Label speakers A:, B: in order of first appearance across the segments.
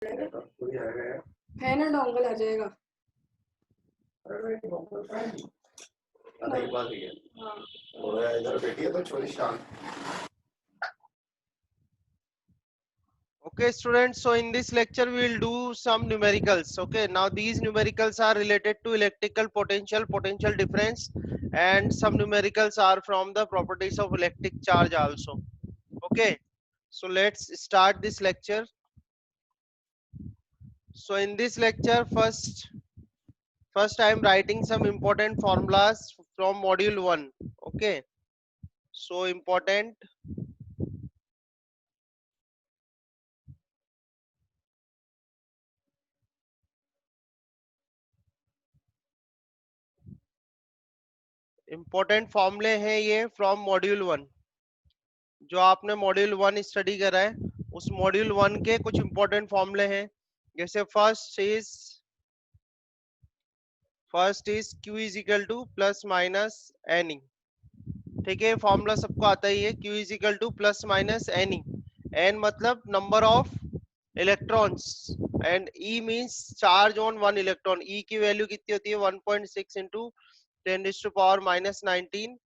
A: है ना, डोंगल आ जाएगा।
B: Okay students, so in this lecture we will do some numericals. Okay, now these numericals are related to electrical potential, potential difference, and some numericals are from the properties of electric charge also. Okay, so let's start this lecture. So in this lecture, first I am writing some important formulas from module 1. Okay, so important फॉर्मूले हैं ये from module 1, जो आपने module 1 study करा है उस module 1 के कुछ इंपॉर्टेंट फॉर्मूले हैं। जैसे first is Q is equal to plus minus n. ठीक है, फॉर्मूला सबको आता ही है, Q is equal to plus minus n. N मतलब number of electrons and E means charge on one electron. E की वैल्यू कितनी होती है 1.6 इंटू 10⁻⁻19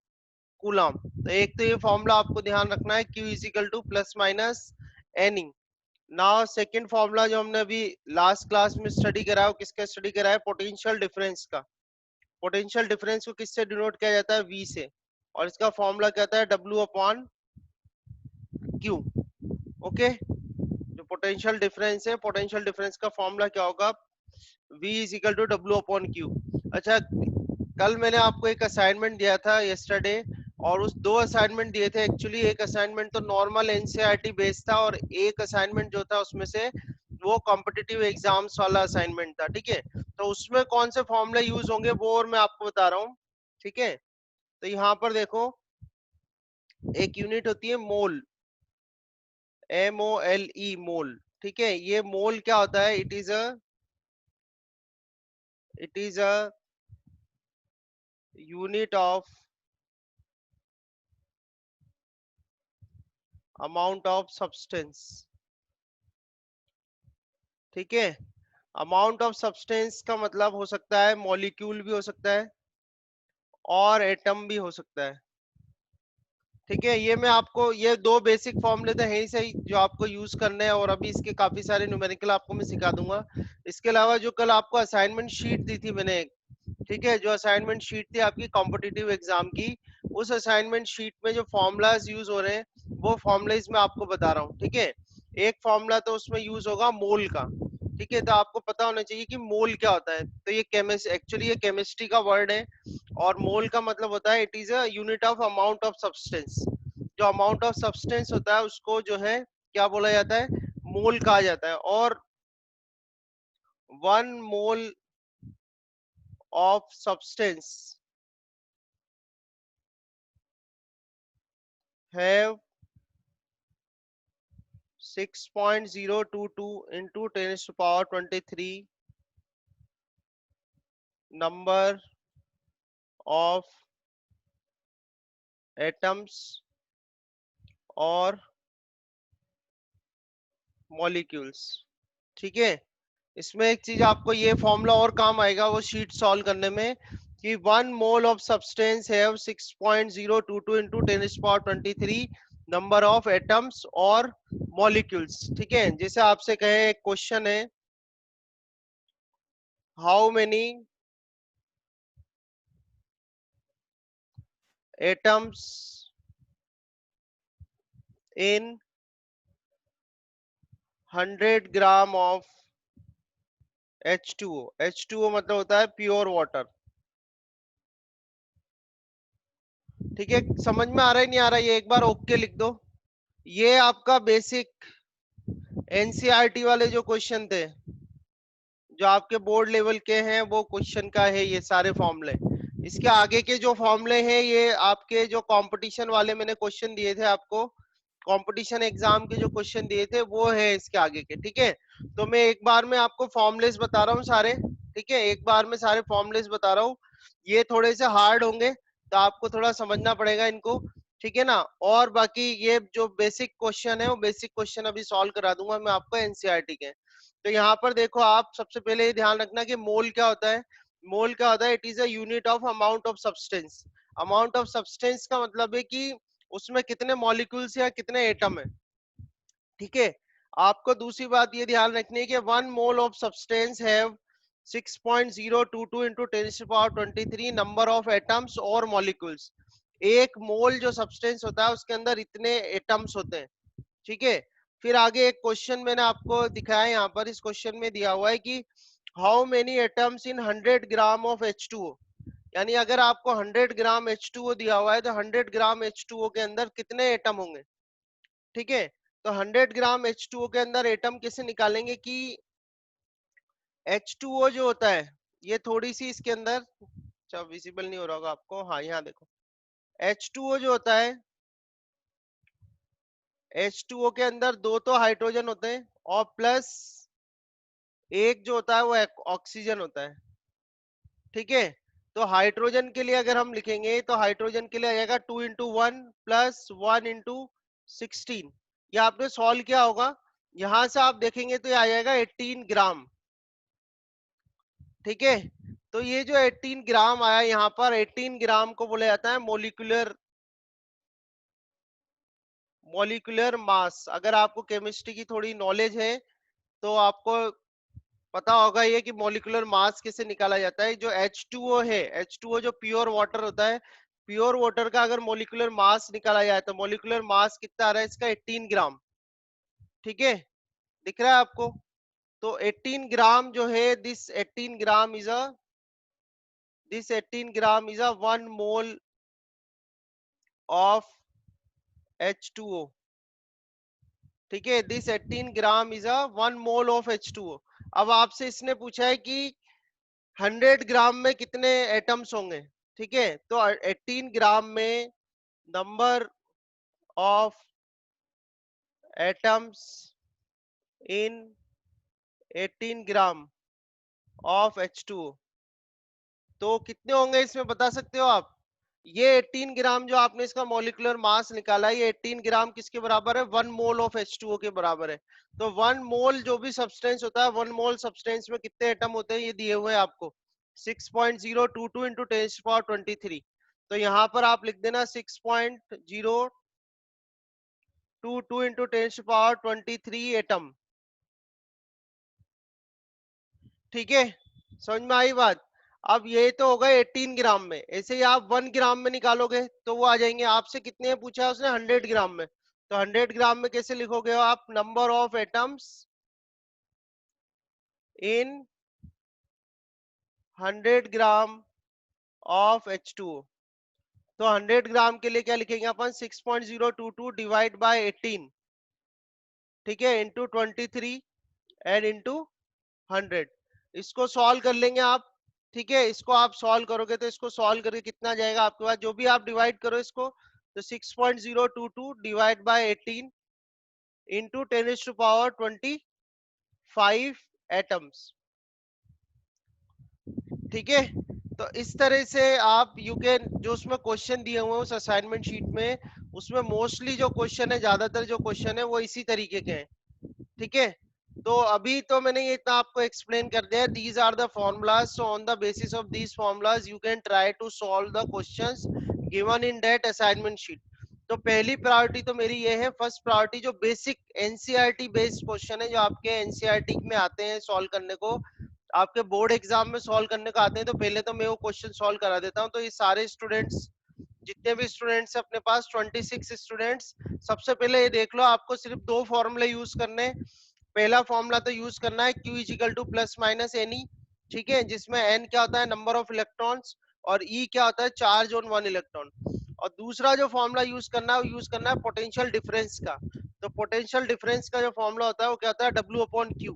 B: कूलम। तो एक तो ये फॉर्मूला आपको ध्यान रखना है, Q is equal to plus minus n. Now second formula जो हमने अभी लास्ट क्लास में स्टडी करा है, किसका स्टडी करा है, पोटेंशियल डिफरेंस का। पोटेंशियल डिफरेंस को किससे डिनोट किया जाता है, V से, और इसका फॉर्मूला कहता है W अपॉन Q। ओके, जो पोटेंशियल डिफरेंस है, पोटेंशियल डिफरेंस का फॉर्मूला क्या होगा, V is equal to W upon Q। अच्छा, कल मैंने आपको एक असाइनमेंट दिया था यस्टरडे, और उस दो असाइनमेंट दिए थे एक्चुअली। एक असाइनमेंट तो नॉर्मल एनसीईआरटी बेस्ड था, और एक असाइनमेंट जो था उसमें से वो कॉम्पिटिटिव एग्जाम्स वाला असाइनमेंट था। ठीक है, तो उसमें कौन से फॉर्मूले यूज होंगे वो और मैं आपको बता रहा हूँ। ठीक है, तो यहाँ पर देखो, एक यूनिट होती है मोल, MOLE, मोल। ठीक है, ये मोल क्या होता है, it is a unit of amount of substance. ठीक है, अमाउंट ऑफ सब्सटेंस का मतलब हो सकता है मॉलिक्यूल भी हो सकता है और एटम भी हो सकता है। ठीक है, ये मैं आपको, ये दो बेसिक फॉर्मूले तो है ही सही जो आपको यूज करने हैं, और अभी इसके काफी सारे न्यूमेरिकल आपको मैं सिखा दूंगा। इसके अलावा जो कल आपको असाइनमेंट शीट दी थी मैंने, ठीक है, जो असाइनमेंट शीट थी आपकी कॉम्पिटिटिव एग्जाम की, उस असाइनमेंट शीट में जो फॉर्मूलाज यूज हो रहे हैं वो फॉर्मूलाज मैं आपको बता रहा हूँ। ठीक है, एक फॉर्मूला तो उसमें यूज होगा मोल का। ठीक है, तो आपको पता होना चाहिए कि मोल क्या होता है। तो ये एक्चुअली ये केमिस्ट्री का वर्ड है, और मोल का मतलब होता है it is a unit of amount of substance. जो अमाउंट ऑफ सब्सटेंस होता है उसको जो है क्या बोला जाता है, मोल कहा जाता है। और 1 mole of substance have 6.022 into 10⁻23 number of atoms और मॉलिक्यूल्स। ठीक है, इसमें एक चीज आपको ये फॉर्मूला और काम आएगा वो शीट सॉल्व करने में, कि 1 mole of substance have 6.022 into 10⁻23 number of atoms और मॉलिक्यूल्स। ठीक है, जैसे आपसे कहे एक क्वेश्चन है, how many atoms in 100 gram of H2O। H2O मतलब होता है प्योर वाटर। ठीक है, समझ में आ रहा है नहीं आ रहा, ये एक बार ओके लिख दो। ये आपका बेसिक एनसीईआरटी वाले जो क्वेश्चन थे, जो आपके बोर्ड लेवल के हैं, वो क्वेश्चन का है ये सारे फॉर्मूले। इसके आगे के जो फॉर्मूले हैं ये आपके जो कंपटीशन वाले मैंने क्वेश्चन दिए थे आपको, कंपटीशन एग्जाम के जो क्वेश्चन दिए थे वो है इसके आगे के। ठीक है, तो मैं एक बार में आपको फॉर्मुलेस बता रहा हूँ सारे। ठीक है, एक बार में सारे फॉर्मुलेस बता रहा हूँ, ये थोड़े से हार्ड होंगे तो आपको थोड़ा समझना पड़ेगा इनको। ठीक है ना, और बाकी ये जो बेसिक क्वेश्चन है वो बेसिक क्वेश्चन अभी सॉल्व करा दूंगा मैं आपको एनसीईआरटी के। तो यहाँ पर देखो आप सबसे पहले ये ध्यान रखना कि मोल क्या होता है। मोल क्या होता है? It is a unit of amount of substance. Amount of substance का मतलब है कि उसमें कितने मॉलिक्यूल्स या कितने एटम है। ठीक है, आपको दूसरी बात ये ध्यान रखनी है कि 1 mole of substance have 6.022 into 10⁻23 number of atoms और मॉलिक्यूल्स। एक मोल जो सब्सटेंस होता है उसके अंदर इतने एटम्स होते हैं। ठीक है, फिर आगे एक क्वेश्चन मैंने आपको दिखाया, यहाँ पर इस क्वेश्चन में दिया हुआ है कि how many atoms in 100 gram of H2O। यानी अगर आपको 100 ग्राम H2O दिया हुआ है तो 100 ग्राम H2O के अंदर कितने एटम होंगे। ठीक है, तो 100 ग्राम H2O के अंदर एटम कैसे निकालेंगे कि H2O जो होता है ये थोड़ी सी इसके अंदर, अच्छा विजिबल नहीं हो रहा होगा आपको, हाँ यहाँ देखो, H2O जो होता है, H2O के अंदर दो तो हाइड्रोजन होते हैं और प्लस एक जो होता है वो ऑक्सीजन होता है। ठीक है, तो हाइड्रोजन के लिए अगर हम लिखेंगे तो हाइड्रोजन के लिए आ जाएगा 2 इंटू 1 प्लस 1 इंटू 16। ये आपने सॉल्व किया होगा, यहां से आप देखेंगे तो ये आ जाएगा 18 ग्राम। ठीक है, तो ये जो 18 ग्राम आया यहाँ पर, 18 ग्राम को बोला जाता है मोलिकुलर मॉलिक्यूलर मास। अगर आपको केमिस्ट्री की थोड़ी नॉलेज है तो आपको पता होगा ये कि मॉलिक्यूलर मास कैसे निकाला जाता है। जो H2O है, H2O जो प्योर वाटर होता है, प्योर वाटर का अगर मॉलिक्यूलर मास निकाला जाए तो मॉलिक्यूलर मास कितना आ रहा है इसका? 18 ग्राम। ठीक है, दिख रहा है आपको? तो 18 ग्राम जो है, this 18 gram is a 1 mole of H2O। ठीक है, this 18 gram is a 1 mole of H2O। अब आपसे इसने पूछा है कि 100 ग्राम में कितने एटम्स होंगे। ठीक है, तो 18 ग्राम में number of atoms in 18 gram of H2O तो कितने होंगे इसमें बता सकते हो आप? ये 18 ग्राम जो आपने इसका मॉलिक्यूलर मास निकाला है, ये 18 ग्राम किसके बराबर है? 1 मोल ऑफ H2O के बराबर है। तो 1 मोल जो भी सब्सटेंस होता है, 1 मोल सब्सटेंस में कितने एटम होते हैं ये दिए हुए हैं आपको, 6.022 into 10⁻23। तो यहाँ पर आप लिख देना 6.022 into 10⁻23 एटम। ठीक है, समझ में आई बात? अब ये तो हो गए 18 ग्राम में, ऐसे ही आप 1 ग्राम में निकालोगे तो वो आ जाएंगे। आपसे कितने पूछा है उसने? 100 ग्राम में। तो 100 ग्राम में कैसे लिखोगे आप? Number of atoms in 100 gram of H2O। तो 100 ग्राम के लिए क्या लिखेंगे अपन? 6.022 डिवाइड बाय 18। ठीक है, इंटू 23 एंड इंटू 100। इसको सॉल्व कर लेंगे आप। ठीक है, इसको आप सॉल्व करोगे तो इसको सॉल्व करके कितना जाएगा आपके पास? जो भी आप डिवाइड करो इसको, तो 6.022 डिवाइड बाय 18 इंटू 10⁻25 एटम्स। ठीक है, तो इस तरह से आप यू कैन, जो उसमें क्वेश्चन दिए हुए हैं उस असाइनमेंट शीट में, उसमें मोस्टली जो क्वेश्चन है, ज्यादातर जो क्वेश्चन है वो इसी तरीके के हैं। ठीक है, तो अभी तो मैंने ये इतना आपको एक्सप्लेन कर दिया। These are the formulas, so on the basis of these formulas you can try to solve the questions given in that assignment sheet. तो पहली प्रायोरिटी तो मेरी ये है, फर्स्ट प्रायोरिटी जो बेसिक एनसीईआरटी बेस्ड क्वेश्चन है, जो आपके एनसीईआरटी में आते हैं सॉल्व करने को, आपके बोर्ड एग्जाम में सॉल्व करने को आते हैं, तो पहले तो मैं वो क्वेश्चन सॉल्व करा देता हूँ। तो ये सारे स्टूडेंट्स, जितने भी स्टूडेंट्स अपने पास 26 स्टूडेंट्स, सबसे पहले ये देख लो, आपको सिर्फ दो फॉर्मूले यूज करने। पहला फॉर्मूला तो यूज करना है Q is equal to plus minus n e. ठीक है, जिसमें n क्या होता है? नंबर ऑफ इलेक्ट्रॉन्स, और E क्या होता है? Charge on 1 electron. और दूसरा जो फॉर्मूला यूज करना है वो यूज करना है पोटेंशियल डिफरेंस का। तो पोटेंशियल डिफरेंस का जो फॉर्मूला होता है वो क्या होता है? W upon Q।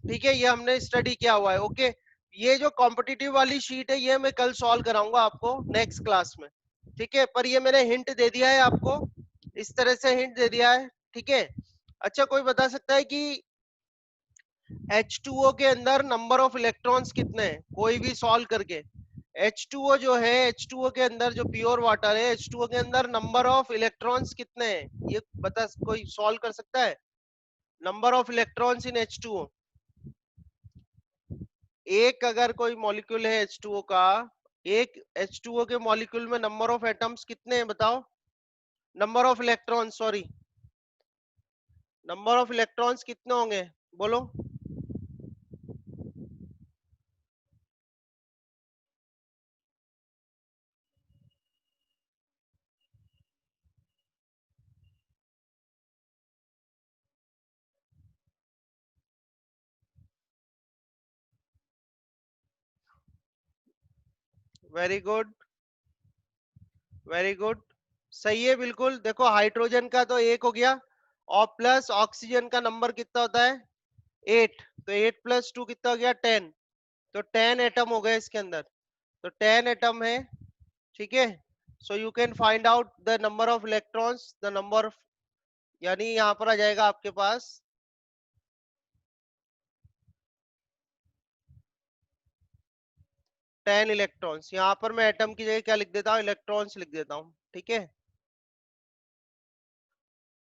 B: ठीक है, ये हमने स्टडी किया हुआ है। ओके, ये जो कॉम्पिटिटिव वाली शीट है ये मैं कल सॉल्व कराऊंगा आपको नेक्स्ट क्लास में। ठीक है, पर ये मैंने हिंट दे दिया है आपको, इस तरह से हिंट दे दिया है। ठीक है, अच्छा कोई बता सकता है कि H2O के अंदर नंबर ऑफ इलेक्ट्रॉन्स कितने हैं? कोई भी सॉल्व करके। H2O जो है, H2O के अंदर जो प्योर वाटर है, H2O के अंदर नंबर ऑफ इलेक्ट्रॉन्स कितने हैं? ये बता, कोई सॉल्व कर सकता है? Number of electrons in H2O। एक अगर कोई मॉलिक्यूल है H2O का, एक H2O के मॉलिक्यूल में नंबर ऑफ एटम्स कितने हैं बताओ, number of electron, sorry, number of electrons कितने होंगे, बोलो। वेरी गुड, वेरी गुड, सही है बिल्कुल। देखो हाइड्रोजन का तो एक हो गया, और प्लस ऑक्सीजन का नंबर कितना होता है, 8, तो 8 + 2 कितना हो गया, 10, तो 10 एटम हो गए इसके अंदर, तो 10 एटम है, ठीक है। सो you can find out the number of electrons, the number of, यानी यहाँ पर आ जाएगा आपके पास 10 इलेक्ट्रॉन्स। यहाँ पर मैं एटम की जगह क्या लिख देता हूँ, इलेक्ट्रॉन्स लिख देता हूँ, ठीक है।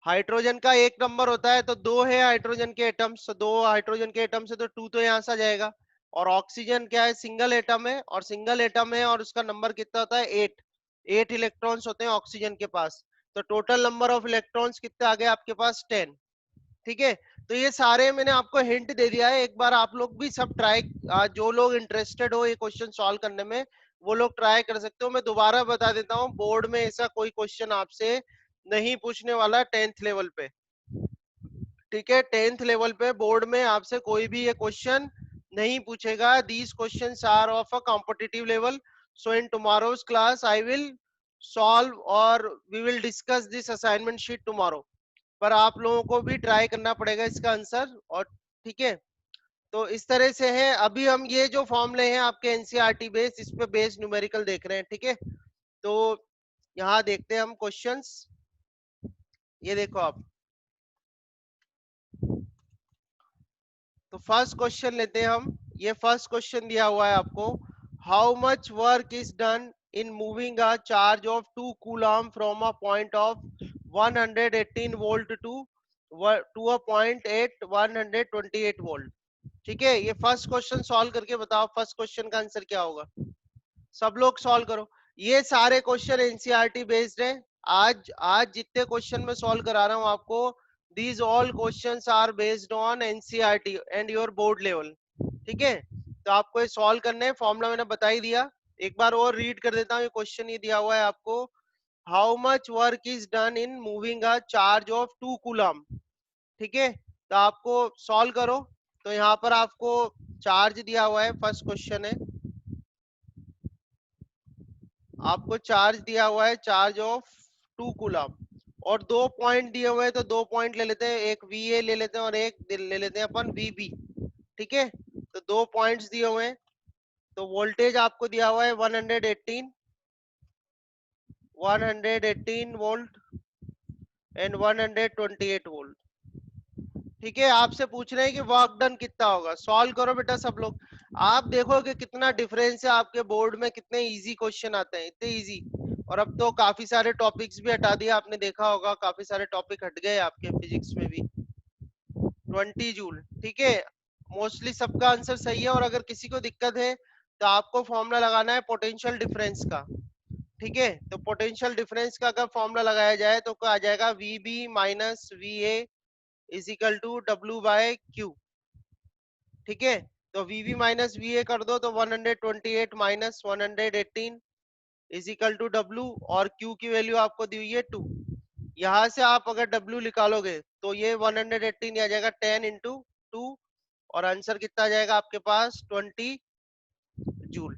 B: हाइड्रोजन का एक नंबर होता है, तो दो है हाइड्रोजन के एटम्स, तो दो हाइड्रोजन के एटम से तो 2 तो यहाँ से आ जाएगा। और ऑक्सीजन क्या है, सिंगल एटम है, और सिंगल एटम है और उसका नंबर कितना होता है, 8, 8 इलेक्ट्रॉन्स होते हैं ऑक्सीजन के पास। तो टोटल नंबर ऑफ इलेक्ट्रॉन्स कितने आ गए आपके पास, 10, ठीक है। तो ये सारे मैंने आपको हिंट दे दिया है, एक बार आप लोग भी सब ट्राई, जो लोग इंटरेस्टेड हो ये क्वेश्चन सॉल्व करने में, वो लोग ट्राई कर सकते हो। मैं दोबारा बता देता हूँ, बोर्ड में ऐसा कोई क्वेश्चन आपसे नहीं पूछने वाला 10th लेवल पे, ठीक है। 10th लेवल पे बोर्ड में आपसे कोई भी ये क्वेश्चन नहीं पूछेगा। These questions are of a competitive level, so in tomorrow's class I will solve और we will discuss this assignment sheet tomorrow. पर आप लोगों को भी ट्राई करना पड़ेगा इसका आंसर, और ठीक है। तो इस तरह से है, अभी हम ये जो फॉर्मूले हैं आपके एनसीईआरटी बेस, इस पे बेस न्यूमेरिकल देख रहे हैं, ठीक है। तो यहाँ देखते हैं हम क्वेश्चंस, ये देखो आप, तो फर्स्ट क्वेश्चन लेते हैं हम। ये फर्स्ट क्वेश्चन दिया हुआ है आपको, how much work is done in moving a charge of 2 coulomb from a point of 118 volt to a point at 128 volt, ठीक है। ये फर्स्ट क्वेश्चन सॉल्व करके बताओ फर्स्ट क्वेश्चन का आंसर क्या होगा, सब लोग सॉल्व करो। ये सारे क्वेश्चन एनसीईआरटी बेस्ड है। आज आज जितने क्वेश्चन मैं सॉल्व करा रहा हूँ आपको, these all questions are based on NCERT and your board level, ठीक है। तो आपको ये सॉल्व करने हैं, फॉर्मूला मैंने बता ही दिया, एक बार और रीड कर देता हूँ। ये क्वेश्चन ये दिया हुआ है आपको, how much work is done in moving a charge of 2 coulomb, ठीक है। तो आपको सॉल्व करो, तो यहाँ पर आपको चार्ज दिया हुआ है, फर्स्ट क्वेश्चन है, आपको चार्ज दिया हुआ है, चार्ज ऑफ 2 कूलम, और 2 पॉइंट दिए हुए हैं, तो 2 पॉइंट ले लेते हैं, एक वी ए ले लेते हैं और एक ले लेते हैं अपन वी बी, ठीक है। तो 2 पॉइंट्स दिए हुए हैं, तो वोल्टेज आपको दिया हुआ है 118 वोल्ट एंड 128 वोल्ट, ठीक है। आपसे पूछ रहे हैं कि वर्क डन कितना होगा, सॉल्व करो बेटा सब लोग। आप देखोगे कितना डिफरेंस है, आपके बोर्ड में कितने इजी क्वेश्चन आते हैं, इतने इजी। और अब तो काफी सारे टॉपिक्स भी हटा दिया, आपने देखा होगा काफी सारे टॉपिक हट गए आपके फिजिक्स में भी। 20 जूल, ठीक है। मोस्टली सबका आंसर सही है, और अगर किसी को दिक्कत है तो आपको फॉर्मूला लगाना है पोटेंशियल डिफरेंस का, ठीक है। तो पोटेंशियल डिफरेंस का अगर फॉर्मूला लगाया जाए तो क्या आ जाएगा, V B minus V A is equal to W by Q, ठीक है। तो वीवी माइनस वी ए कर दो, तो 128 minus 118 is equal to W, और क्यू की वैल्यू आपको दी हुई है 2। यहाँ से आप अगर डब्ल्यू निकालोगे तो ये 118 आ जाएगा 10 इंटू 2, और आंसर कितना आ जाएगा आपके पास 20 जूल।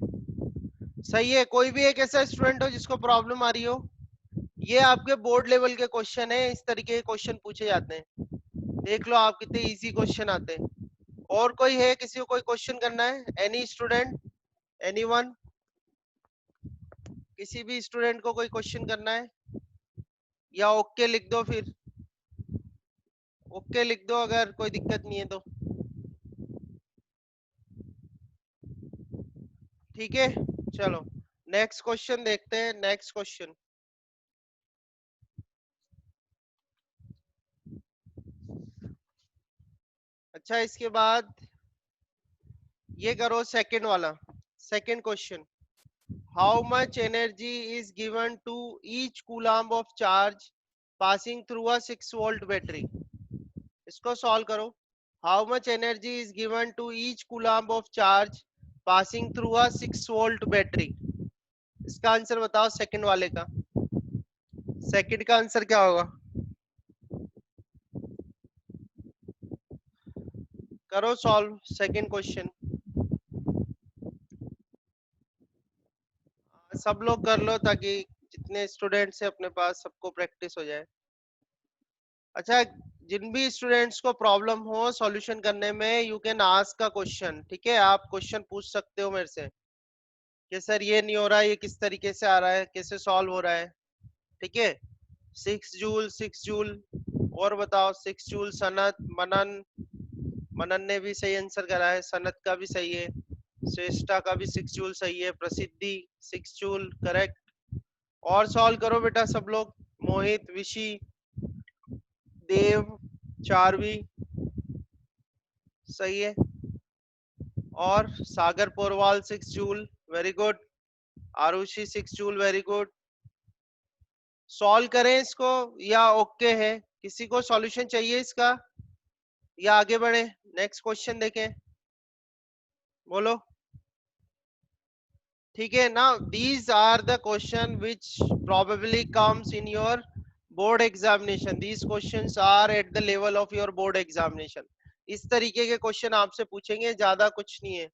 B: सही है। कोई भी एक ऐसा स्टूडेंट हो जिसको प्रॉब्लम आ रही हो, ये आपके बोर्ड लेवल के क्वेश्चन है, इस तरीके के क्वेश्चन पूछे जाते हैं। देख लो आप कितने इजी क्वेश्चन आते हैं। और कोई है, किसी को कोई क्वेश्चन करना है, एनी स्टूडेंट, एनीवन, किसी भी स्टूडेंट को कोई क्वेश्चन करना है, या ओके लिख दो, फिर ओके लिख दो अगर कोई दिक्कत नहीं है तो, ठीक है। चलो नेक्स्ट क्वेश्चन देखते हैं, नेक्स्ट क्वेश्चन। अच्छा, इसके बाद ये करो सेकंड वाला, second question, how much energy is given to each coulomb of charge passing through a 6 volt battery. इसको सॉल्व करो। How much energy is given to each coulomb of charge passing through a 6 volt battery. इसका answer बताओ second वाले का। Second का answer क्या होगा? करो सॉल्व सेकंड क्वेश्चन। सब लोग कर लो ताकि जितने स्टूडेंट्स है अपने पास सबको प्रैक्टिस हो जाए। अच्छा, जिन भी स्टूडेंट्स को प्रॉब्लम हो सॉल्यूशन करने में, you can ask a question. ठीक है, आप क्वेश्चन पूछ सकते हो मेरे से कि सर ये नहीं हो रहा, ये किस तरीके से आ रहा है, कैसे सॉल्व हो रहा है। ठीक है, 6 जूल 6 जूल, और बताओ 6 जूल सनत मनन, मनन ने भी सही आंसर करा है, सनत का भी सही है, श्रेष्ठा का भी 6 जूल सही है, प्रसिद्धि 6 जूल करेक्ट। और सॉल्व करो बेटा सब लोग, मोहित, विशी, देव, चारवी सही है, और Sagar Porwal 6 joule very good, Aarushi 6 joule very good. Solve करें इसको या ओके है? किसी को सॉल्यूशन चाहिए इसका या आगे बढ़े? नेक्स्ट क्वेश्चन देखें, बोलो। ठीक है ना, these are the question which probably comes in your board examination, these questions are at the level of your board examination. इस तरीके के क्वेश्चन आपसे पूछेंगे, ज्यादा कुछ नहीं है।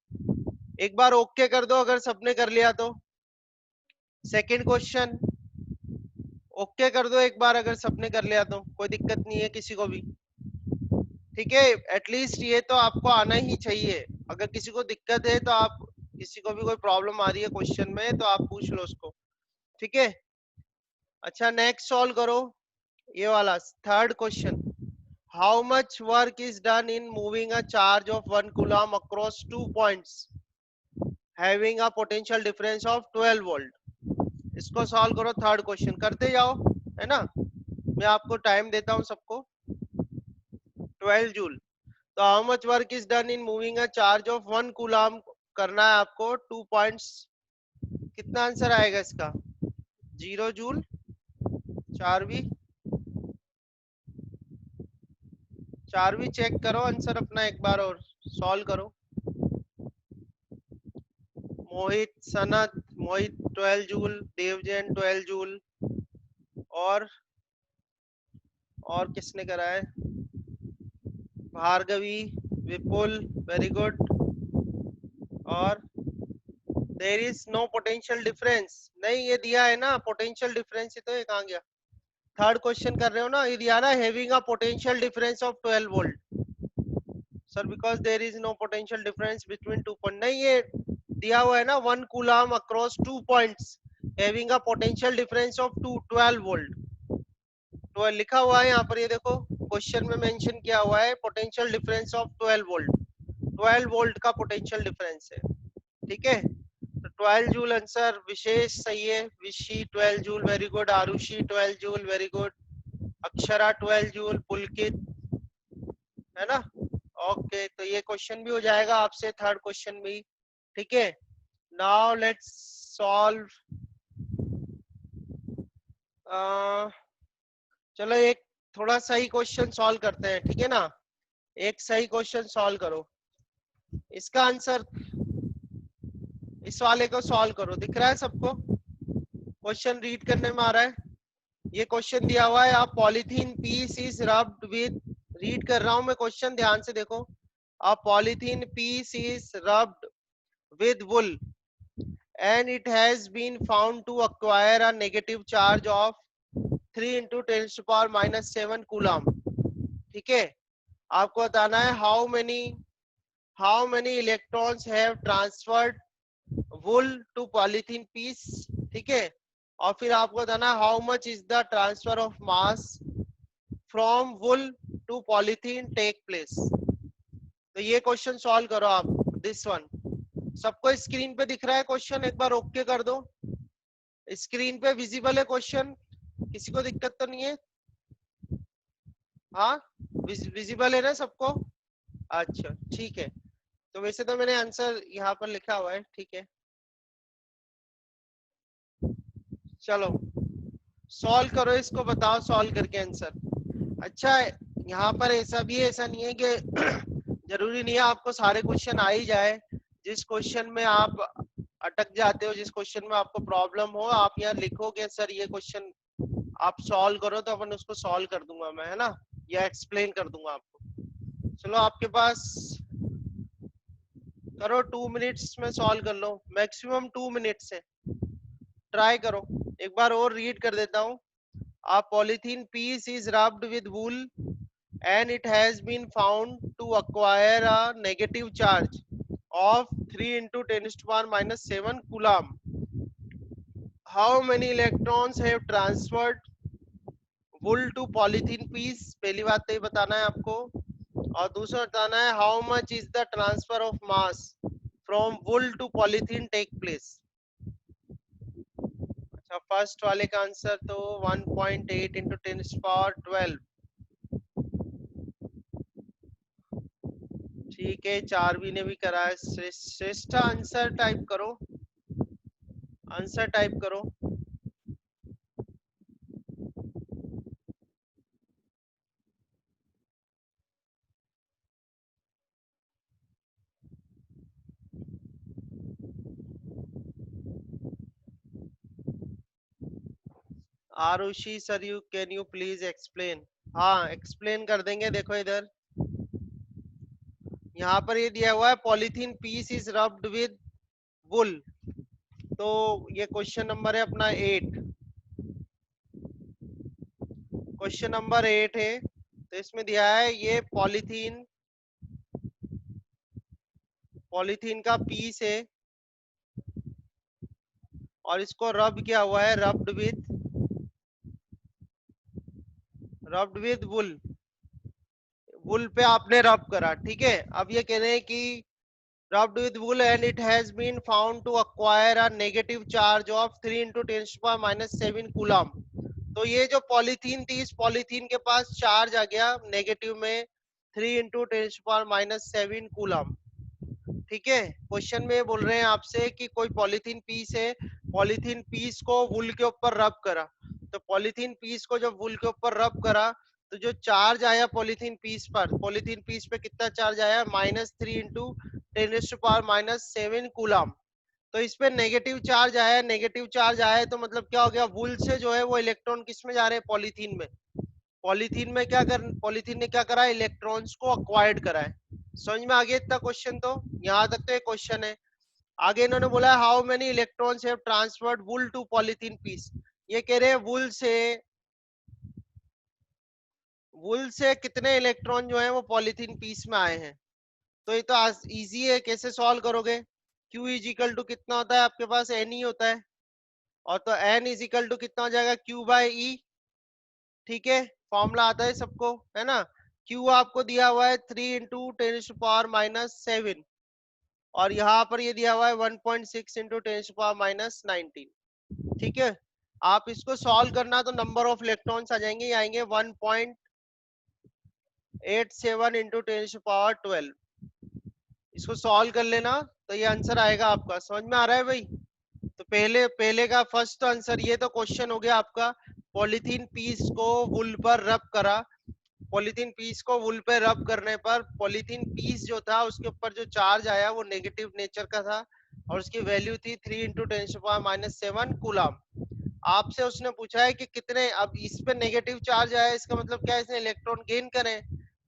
B: एक बार ओके कर दो अगर सबने कर लिया तो। सेकंड क्वेश्चन ओके कर दो एक बार अगर सबने कर लिया तो, कोई दिक्कत नहीं है किसी को भी। ठीक है, एटलीस्ट ये तो आपको आना ही चाहिए। अगर किसी को दिक्कत है तो आप, किसी को भी कोई प्रॉब्लम आ रही है क्वेश्चन में तो आप पूछ लो उसको। ठीक है, अच्छा नेक्स्ट सॉल्व करो ये वाला third question, how much work is done in moving a charge of 1 coulomb across 2 points having a potential difference of 12 volt. इसको सॉल्व करो, थर्ड क्वेश्चन करते जाओ, है ना, मैं आपको टाइम देता हूं सबको। 12 जूल, तो how much work is done in moving a charge of 1 coulomb करना है आपको 2 पॉइंट्स। कितना आंसर आएगा इसका? 0 जूल। चारवी, चारवी चेक करो आंसर अपना एक बार और सॉल्व करो। मोहित, सनत, मोहित 12 जूल, देवजैन 12 जूल, और किसने करा है? Bhargavi, Vipul very good. और there is no potential difference, नहीं ये दिया है ना पोटेंशियल डिफरेंस, ही तो ये कहाँ गया? थर्ड क्वेश्चन कर रहे हो ना, ये दिया ना having a potential difference of 12 volt. Sir because there is no potential difference between 2 point, नहीं ये दिया हुआ है ना 1 coulomb across 2 points having a potential difference of 12 volt. तो लिखा हुआ है यहाँ पर, ये देखो क्वेश्चन में मेंशन किया हुआ है potential difference of 12 volt, 12 volt का पोटेंशियल डिफरेंस है। ठीक है, तो 12 जूल आंसर, विशेष सही है, Vishi 12 joule very good, Aarushi 12 joule very good, Akshara 12 joule, Pulkit, है ना। ओके, तो ये क्वेश्चन भी हो जाएगा आपसे, थर्ड क्वेश्चन भी। ठीक है, नाउ लेट्स सॉल्व। चलो एक थोड़ा सही क्वेश्चन सॉल्व करते हैं, ठीक है ना। एक सही क्वेश्चन सॉल्व करो, इसका आंसर इस वाले को सॉल्व करो, दिख रहा है सबको? क्वेश्चन रीड करने में आ रहा है? ये क्वेश्चन दिया हुआ है, आप polythene piece is rubbed with, read कर रहा हूं मैं क्वेश्चन, ध्यान से देखो। A polythene piece is rubbed with wool and it has been found to acquire a negative charge of 3 into 10 to power minus 7 coulomb। ठीक है, आपको बताना है how many electrons have transferred wool to polythene piece। ठीक है, और फिर आपको बताना है how much is the transfer of mass from wool to polythene take place। तो ये क्वेश्चन सॉल्व करो आप, दिस वन। सबको स्क्रीन पे दिख रहा है क्वेश्चन? एक बार ओके कर दो, स्क्रीन पे विजिबल है क्वेश्चन, किसी को दिक्कत तो नहीं है? हाँ विजिबल है ना सबको? अच्छा ठीक है, तो वैसे तो मैंने आंसर यहाँ पर लिखा हुआ है, ठीक है। चलो सॉल्व करो इसको, बताओ सॉल्व करके आंसर। अच्छा यहाँ पर ऐसा भी है, ऐसा नहीं है कि जरूरी नहीं है आपको सारे क्वेश्चन आ ही जाए। जिस क्वेश्चन में आप अटक जाते हो, जिस क्वेश्चन में आपको प्रॉब्लम हो, आप यहाँ लिखोगे सर ये क्वेश्चन आप सॉल्व करो, तो अपन उसको सॉल्व कर दूंगा मैं, है ना, या एक्सप्लेन कर दूंगा आपको। चलो आपके पास करो 2 मिनट्स में सॉल्व कर लो, मैक्सिमम 2 मिनट्स है, ट्राई करो। एक बार और रीड कर देता हूँ। A polythene piece is rubbed with wool and it has been found to acquire a negative charge of 3 into 10 to the power minus 7 coulomb. How many electrons have transferred wool to polythene piece? पहली बात तो ये बताना है आपको, और दूसरा बताना है how much is the transfer of mass from wool to polythene take place. अच्छा फर्स्ट वाले का आंसर तो 1.8 into 10 to the power 12, ठीक है। चारवी ने भी करा है। श्रेष्ठ आंसर टाइप करो, आंसर टाइप करो। Arushi sir you can you please explain. हाँ एक्सप्लेन कर देंगे। देखो इधर यहाँ पर ये दिया हुआ है polythene piece is rubbed with wool, तो ये क्वेश्चन नंबर है अपना 8, क्वेश्चन नंबर 8 है। तो इसमें दिया है ये पॉलीथीन, पॉलीथीन का पीस है और इसको रब किया हुआ है, रब्ड विद वुल, वुल पे आपने रब करा, ठीक है। अब ये कह रहे हैं कि rubbed with wool and it has been found to acquire a negative charge of 3 into 10 to the power minus 7 coulomb. तो ये जो पॉलीथीन थी, इस पॉलीथीन के पास चार्ज आ गया नेगेटिव में 3 into 10 to the power minus 7 coulomb, ठीक है। क्वेश्चन में बोल रहे हैं आपसे कि कोई पॉलीथीन पीस है, पॉलीथीन पीस को वुल के ऊपर रब करा, तो पॉलीथीन पीस को जब वुल के ऊपर रब करा तो जो चार्ज आया पॉलीथीन पीस पर, पॉलीथीन पीस पे कितना चार्ज आया, -3 इंटू 10⁻⁷ कूलम। तो इस पे नेगेटिव चार्ज आया, नेगेटिव चार्ज आया तो मतलब क्या हो गया, वुल से जो है वो इलेक्ट्रॉन किस में जा रहे हैं, पॉलीथीन में। पॉलीथीन में क्या कर, पॉलीथीन ने क्या करा है, इलेक्ट्रॉन्स को अक्वायर्ड करा है। समझ में आ गया इतना क्वेश्चन? तो यहाँ तक तो ये क्वेश्चन है। आगे इन्होंने बोला है how many electrons have transferred wool to polythene piece. ये कह रहे हैं वुल से कितने इलेक्ट्रॉन जो है वो पॉलीथीन पीस में आए हैं। तो ये तो इजी है, कैसे सॉल्व करोगे। Q इज इक्वल टू कितना होता है आपके पास, N ही होता है, और तो N इज इक्वल टू कितना हो जाएगा, Q बाय E, ठीक है। फॉर्मूला आता है सबको, है ना। Q आपको दिया हुआ है 3 इंटू 10⁻⁷, और यहाँ पर ये दिया हुआ है 1.6 इंटू 10⁻⁹, ठीक है। आप इसको सॉल्व करना तो नंबर ऑफ इलेक्ट्रॉन्स आ जाएंगे, ये आएंगे 1.87 इंटू 10⁻12। इसको सॉल्व कर लेना तो ये आंसर आएगा आपका। समझ में आ रहा है भाई? तो पहले पहले का फर्स्ट आंसर, ये तो क्वेश्चन हो गया आपका, पॉलीथीन पीस को वुल पर रब करा, पॉलीथीन पीस को वुल पे रब करने पर पॉलीथीन पीस जो था उसके ऊपर जो चार्ज आया वो नेगेटिव नेचर का था, और उसकी वैल्यू थी 3 इंटू 10⁻⁷ कूलम। आपसे उसने पूछा है कि कितने, अब इस पे नेगेटिव चार्ज आया, इसका मतलब क्या है, इसने इलेक्ट्रॉन गेन करे।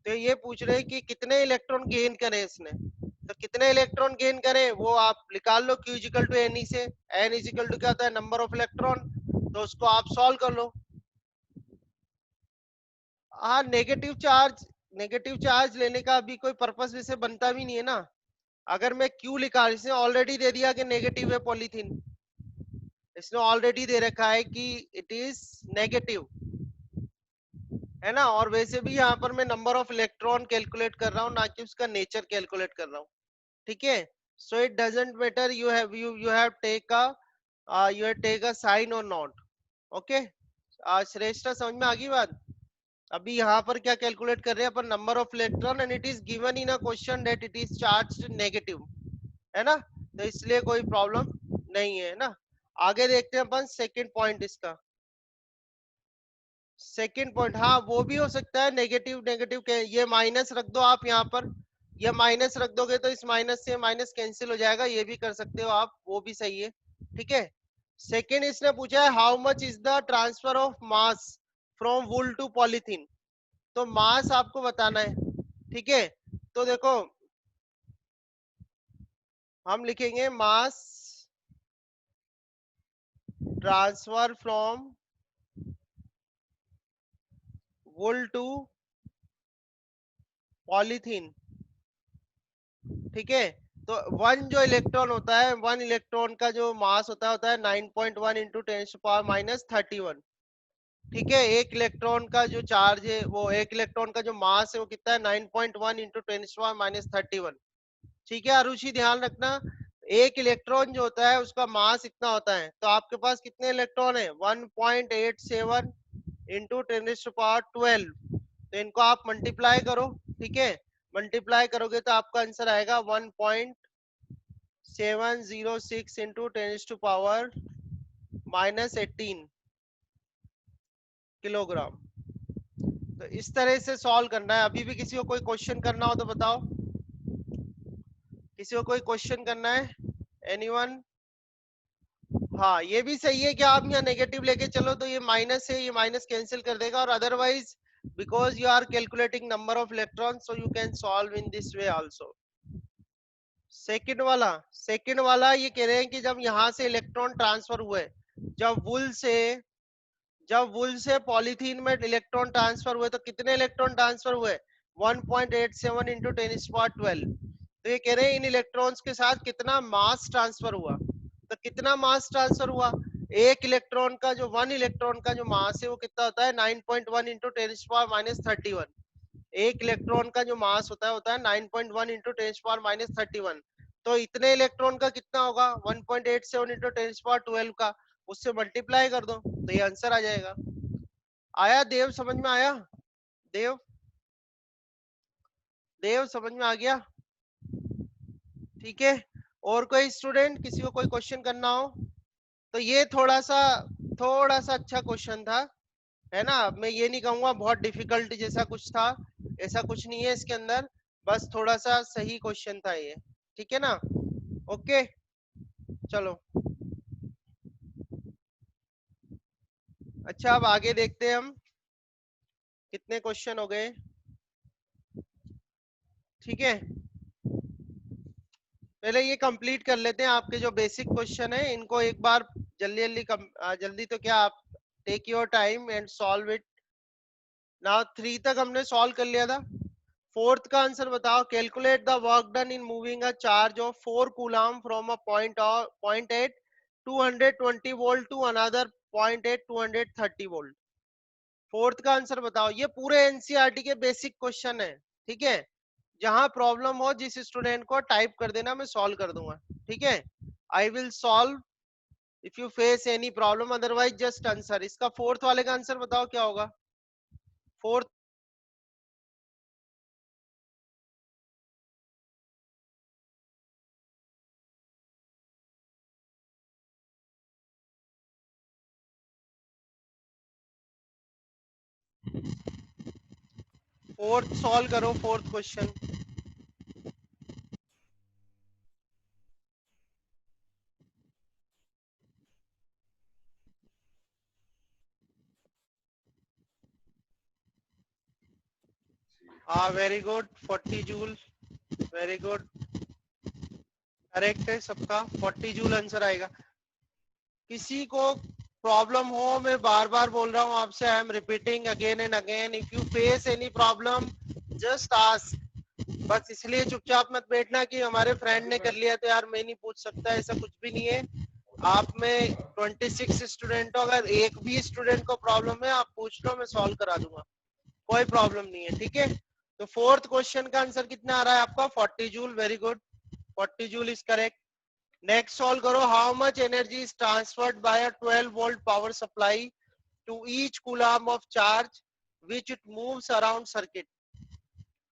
B: तो ये पूछ रहे हैं कि कितने इलेक्ट्रॉन गेन करे इसने, तो कितने इलेक्ट्रॉन गेन करे वो आप निकाल लो, Q इजिकल टू एन से। एन इजिकल टू क्या होता है, नंबर ऑफ इलेक्ट्रॉन, तो उसको आप सॉल्व कर लो। हाँ नेगेटिव चार्ज लेने का अभी कोई पर्पस वैसे बनता भी नहीं है ना। अगर मैं Q लिखा, इसने ऑलरेडी दे दिया कि नेगेटिव है पॉलीथीन, इसने ऑलरेडी दे रखा है कि इट इज नेगेटिव, है ना। और वैसे भी यहाँ पर मैं नंबर ऑफ इलेक्ट्रॉन कैलकुलेट कर रहा हूँ, ना कि उसका नेचर कैलकुलेट कर रहा हूँ, ठीक है। So it doesn't matter you have take a sign और नॉट, ओके। श्रेष्ठ समझ में आ गई बात? अभी यहाँ पर क्या कैलकुलेट कर रहे हैं अपन, number of electron, and it is given in a question that it is charged negative, है ना, तो इसलिए कोई प्रॉब्लम नहीं है ना। आगे देखते हैं अपन सेकंड पॉइंट इसका। सेकंड पॉइंट, हाँ वो भी हो सकता है नेगेटिव नेगेटिव के, ये माइनस रख दो आप यहाँ पर, ये माइनस रख दोगे तो इस माइनस से माइनस कैंसिल हो जाएगा, ये भी कर सकते हो आप, वो भी सही है, ठीक है। सेकंड इसने पूछा है how much is the transfer of mass from wool to polythene, तो मास आपको बताना है, ठीक है। तो देखो हम लिखेंगे mass transfer from wool to polythene, ठीक है। तो वन जो इलेक्ट्रॉन होता है, वन इलेक्ट्रॉन का जो मास होता है 9.1 इंटू 10⁻31, ठीक है। एक इलेक्ट्रॉन का जो चार्ज है, वो एक इलेक्ट्रॉन का जो मास है वो कितना है 9.1 इंटू 10⁻31, ठीक है। अरुचि ध्यान रखना, एक इलेक्ट्रॉन जो होता है उसका मास इतना होता है, तो आपके पास कितने इलेक्ट्रॉन है 1.87 इंटू 10⁻12, तो इनको आप मल्टीप्लाई करो, ठीक है। मल्टीप्लाई करोगे तो आपका आंसर आएगा 1.706 इंटू 10⁻−18 किलोग्राम। तो इस तरह से सॉल्व करना है। अभी भी किसी को कोई क्वेश्चन करना हो तो बताओ, किसी को कोई क्वेश्चन करना है, एनीवन? हाँ ये भी सही है कि आप यहाँ नेगेटिव लेके चलो तो ये माइनस है, ये माइनस कैंसिल कर देगा, और otherwise because you are calculating number of electron so you can solve in this way also. Second वाला ये कह रहे हैं कि जब यहाँ से इलेक्ट्रॉन ट्रांसफर हुए, जब वुल से जब वुल से पॉलीथीन में इलेक्ट्रॉन ट्रांसफर हुए तो कितने इलेक्ट्रॉन ट्रांसफर हुए 1.87 इंटू 10⁻12, तो ये कह रहे हैं इन इलेक्ट्रॉन्स के साथ कितना मास ट्रांसफर हुआ, तो कितना मास ट्रांसफर हुआ, एक इलेक्ट्रॉन का जो वन इलेक्ट्रॉन का जो मास है वो कितना होता है 9.1 इंटू 10⁻31, एक इलेक्ट्रॉन का जो मास होता है 9.1 इंटू 10⁻31, तो इतने इलेक्ट्रॉन का कितना होगा 1.87 इंटू 10⁻12 का, उससे मल्टीप्लाई कर दो तो ये आंसर आ जाएगा। आया देव, समझ में आया? देव, देव समझ में आ गया? ठीक है। और कोई स्टूडेंट, किसी को कोई क्वेश्चन करना हो तो ये थोड़ा सा अच्छा क्वेश्चन था, है ना। मैं ये नहीं कहूंगा बहुत डिफिकल्ट जैसा कुछ था, ऐसा कुछ नहीं है इसके अंदर, बस थोड़ा सा सही क्वेश्चन था ये, ठीक है ना। ओके चलो, अच्छा अब आगे देखते हैं हम कितने क्वेश्चन हो गए, ठीक है। पहले ये कंप्लीट कर लेते हैं, आपके जो बेसिक क्वेश्चन है इनको एक बार जल्दी जल्दी जल्दी तो क्या, आप take your time and solve it. Now 3 तक हमने सॉल्व कर लिया था, फोर्थ का आंसर बताओ। Calculate the work done in moving a charge of 4 coulomb from a point at 220 volt to another point at 230 volt. Fourth का answer बताओ। ये पूरे एनसीईआरटी के बेसिक क्वेश्चन है, ठीक है। जहां प्रॉब्लम हो जिस स्टूडेंट को टाइप कर देना, मैं सॉल्व कर दूंगा, ठीक है। आई will solve if you face any problem, otherwise just answer. इसका फोर्थ वाले का आंसर बताओ क्या होगा, फोर्थ। फोर्थ सॉल्व करो, फोर्थ क्वेश्चन। हाँ very good, 40 joule, very good, correct है सबका, 40 जूल आंसर आएगा। किसी को प्रॉब्लम हो, मैं बार बार बोल रहा हूँ आपसे, I am repeating again and again, if you face any problem just ask. बस इसलिए चुपचाप मत बैठना कि हमारे फ्रेंड ने कर लिया तो यार मैं नहीं पूछ सकता, ऐसा कुछ भी नहीं है। आप में 26 स्टूडेंट हो, अगर एक भी स्टूडेंट को प्रॉब्लम है आप पूछ लो, मैं सॉल्व करा दूंगा, कोई प्रॉब्लम नहीं है, ठीक है। तो फोर्थ क्वेश्चन का आंसर कितना आ रहा है आपका 40 joule, very good, 40 joule is correct. Next solve करो, how much energy is transferred by a 12 volt power supply to each coulomb of charge which it moves around circuit.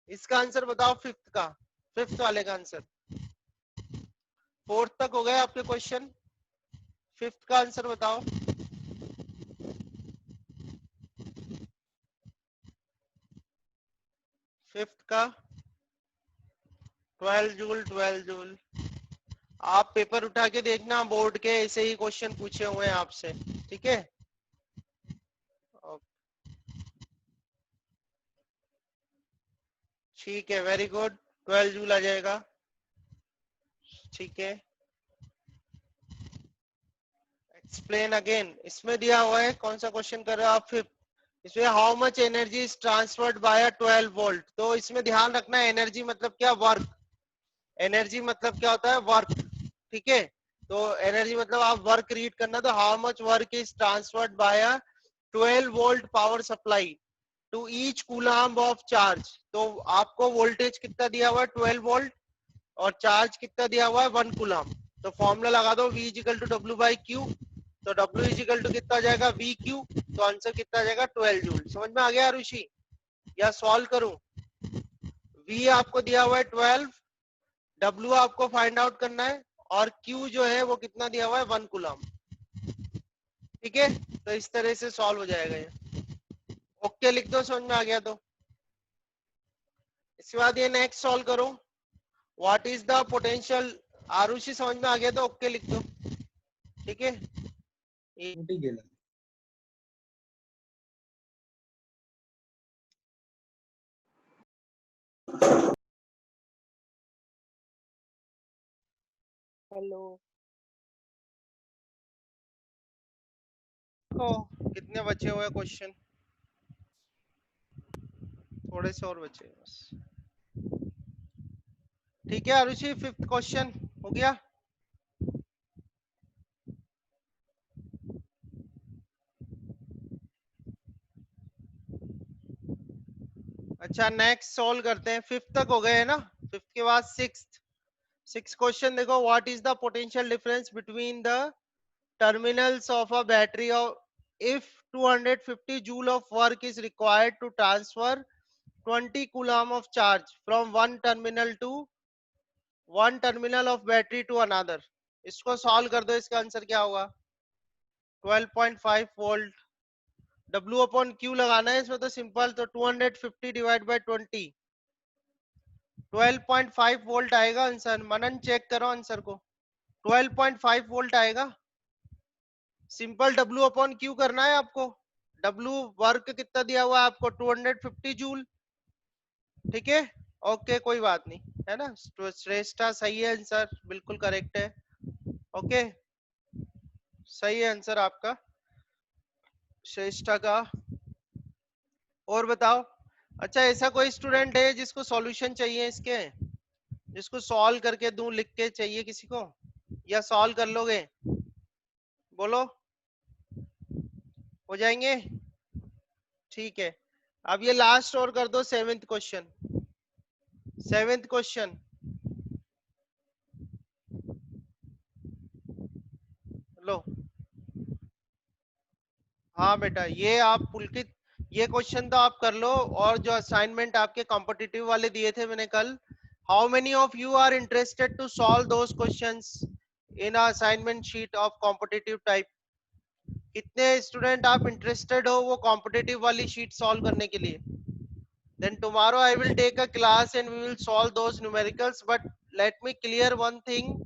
B: इसका answer बताओ fifth का, fifth वाले का answer. Fourth तक हो गए आपके क्वेश्चन, फिफ्थ का आंसर बताओ। फिफ्थ का 12 जूल, 12 जूल। आप पेपर उठा के देखना बोर्ड के, ऐसे ही क्वेश्चन पूछे हुए हैं आपसे, ठीक है। ठीक है, वेरी गुड, 12 जूल आ जाएगा, ठीक है। एक्सप्लेन अगेन, इसमें दिया हुआ है, कौन सा क्वेश्चन कर रहे हो आप? फिफ्थ, इसमें how much energy is transferred by 12 volt. तो इसमें ध्यान रखना है, एनर्जी मतलब क्या? वर्क। एनर्जी मतलब क्या होता है? वर्क, ठीक है। तो एनर्जी मतलब आप वर्क रीड करना, तो how much work is transferred by 12 volt power supply to each coulomb of charge. तो आपको वोल्टेज कितना दिया हुआ है? 12 वोल्ट, और चार्ज कितना दिया हुआ है? 1 कूलम्ब। तो फॉर्मूला लगा दो, V equal to W by Q। तो W इक्वल टू कितना आ जाएगा? VQ। तो आंसर कितना आ जाएगा? 12 जूल। समझ में आ गया ऋषि, या सॉल्व करूं? V आपको दिया हुआ है 12, W आपको फाइंड आउट करना है, और Q जो है वो कितना दिया हुआ है? 1 कूलम्ब, ठीक है। तो इस तरह से सॉल्व हो जाएगा ये। ओके लिख दो, समझ में आ गया तो। इसके बाद ये नेक्स्ट सॉल्व करो, what is the potential. Arushi समझ में आ गया तो ओके लिख दो, ठीक है। हेलो, तो कितने बचे हुए क्वेश्चन? थोड़े से और बचे हैं बस, ठीक है। आरुषि फिफ्थ क्वेश्चन हो गया। अच्छा, नेक्स्ट सॉल्व करते हैं, फिफ्थ तक हो गए हैं ना। फिफ्थ के बाद सिक्स्थ, सिक्स क्वेश्चन देखो, what is the potential difference between the terminals of a battery of if 250 joule of work is required to transfer 20 coulomb of charge from one terminal of battery to another। इसको solve कर दो, इसका answer क्या होगा? 12.5 volt. W upon Q लगाना है इसमें, तो सिंपल, तो 250 डिवाइड बाय 20, 12.5 वोल्ट आएगा आंसर। मनन चेक करो आंसर को, 12.5 वोल्ट आएगा। सिंपल W अपॉन Q करना है आपको। W वर्क कितना दिया हुआ है आपको? 250 जूल, ठीक है। ओके, कोई बात नहीं, है ना। तो श्रेष्ठा सही है आंसर, बिल्कुल करेक्ट है। ओके, सही है आंसर आपका, श्रेष्ठा का। और बताओ, अच्छा ऐसा कोई स्टूडेंट है जिसको सॉल्यूशन चाहिए इसके, जिसको सॉल्व करके दूं, लिख के चाहिए किसी को, या सॉल्व कर लोगे? बोलो, हो जाएंगे, ठीक है। अब ये लास्ट और कर दो, सेवेंथ क्वेश्चन। सेवेंथ क्वेश्चन लो। हाँ बेटा, ये आप पुलकित, ये क्वेश्चन तो आप कर लो, और जो असाइनमेंट आपके कॉम्पिटिटिव वाले दिए थे मैंने कल, how many of you are interested to solve those questions in assignment sheet of competitive type? कितने स्टूडेंट आप इंटरेस्टेड हो वो कॉम्पिटिटिव वाली शीट सॉल्व करने के लिए? then tomorrow I will take a class and we will solve those numericals, but let me clear one thing,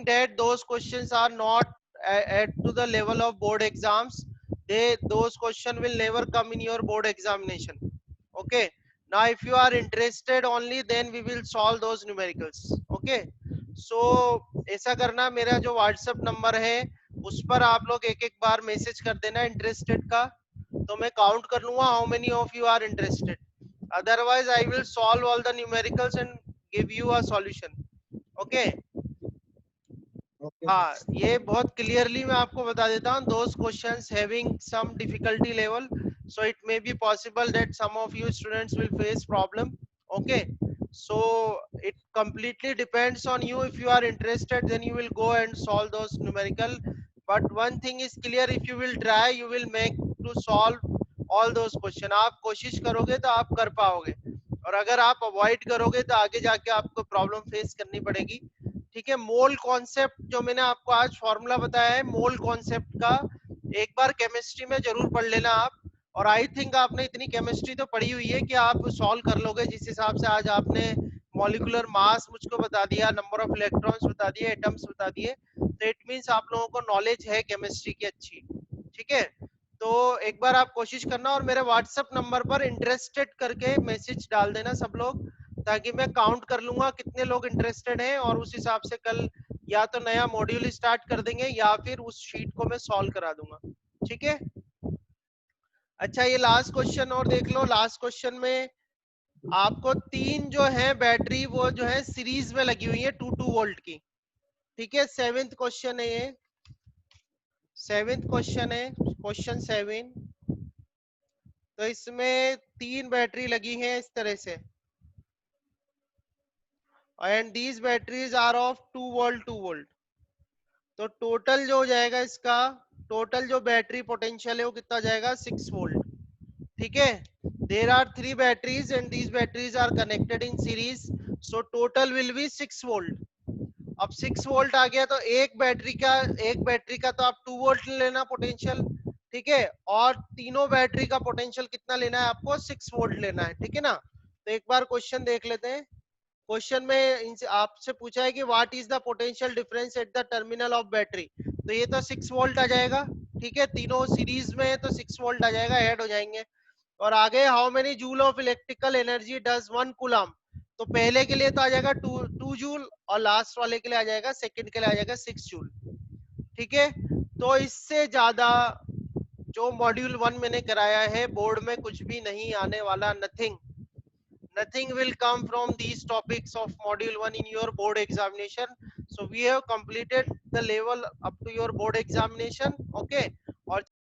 B: that those questions are not at to the level of board exams. Those questions will never come in your board examination, okay? Now if you are interested only, then we will solve those numericals, okay? So ऐसा करना, मेरा जो WhatsApp number है उस पर आप लोग एक एक बार मैसेज कर देना इंटरेस्टेड का, तो मैं काउंट कर लूंगा how many of you are interested. Otherwise I will solve all the numericals and give you a solution, okay? हाँ, ये बहुत क्लियरली मैं आपको बता देता हूँ, those questions having some difficulty level, so it may be possible that some of you students will face problem, okay? So it completely depends on you. If you are interested, then you will go and solve those numerical, but one thing is clear, if you will try, you will make to solve all those question. आप कोशिश करोगे तो आप कर पाओगे, और अगर आप अवॉइड करोगे तो आगे जाके आपको प्रॉब्लम फेस करनी पड़ेगी। ठीक है, मोल कॉन्सेप्ट जो मैंने आपको आज फॉर्मूला बताया है मोल कॉन्सेप्ट का, एक बार केमिस्ट्री में जरूर पढ़ लेना आप। और आई थिंक आपने इतनी केमिस्ट्री तो पढ़ी हुई है कि आप सॉल्व कर लोगे, जिस हिसाब से आज आपने मॉलिक्यूलर मास मुझको बता दिया, नंबर ऑफ इलेक्ट्रॉन्स बता दिए, एटम्स बता दिए, तो इट मींस आप लोगों को नॉलेज है केमिस्ट्री की अच्छी। ठीक है, तो एक बार आप कोशिश करना और मेरे व्हाट्सएप नंबर पर इंटरेस्टेड करके मैसेज डाल देना सब लोग, ताकि मैं काउंट कर लूंगा कितने लोग इंटरेस्टेड हैं, और उस हिसाब से कल या तो नया मॉड्यूल स्टार्ट कर देंगे या फिर उस शीट को मैं सॉल्व करा दूंगा। ठीक है, अच्छा ये लास्ट क्वेश्चन और देख लो। लास्ट क्वेश्चन में आपको तीन जो है बैटरी वो जो है सीरीज में लगी हुई है 2 वोल्ट की। ठीक है, सेवेंथ क्वेश्चन है ये, सेवेंथ क्वेश्चन है, क्वेश्चन 7। तो इसमें तीन बैटरी लगी है इस तरह से, and these batteries are of 2 volt. तो टोटल जो हो जाएगा इसका, टोटल जो बैटरी पोटेंशियल है वो कितना जाएगा 6 वोल्ट। ठीक है, there are 3 batteries and these batteries are connected in series, so total will be 6 volt. अब 6 वोल्ट आ गया तो एक बैटरी का तो आप 2 वोल्ट लेना पोटेंशियल। ठीक है, और तीनों बैटरी का पोटेंशियल कितना लेना है आपको 6 वोल्ट लेना है। ठीक है ना, तो एक बार क्वेश्चन देख लेते हैं। क्वेश्चन में इनसे आपसे पूछा है कि what is the potential difference at the terminal of battery. तो ये तो 6 वोल्ट आ जाएगा। ठीक है, तीनों सीरीज में है तो 6 वोल्ट आ जाएगा, ऐड हो जाएंगे। और आगे how many joule of electrical energy does 1 coulomb. तो पहले के लिए तो आ जाएगा 2 जूल, और लास्ट वाले के लिए आ जाएगा, सेकंड के लिए आ जाएगा 6 जूल। ठीक है, तो इससे ज्यादा जो मॉड्यूल 1 मैंने कराया है बोर्ड में कुछ भी नहीं आने वाला, nothing. Nothing will come from these topics of module 1 in your board examination. So we have completed the level up to your board examination. Okay, और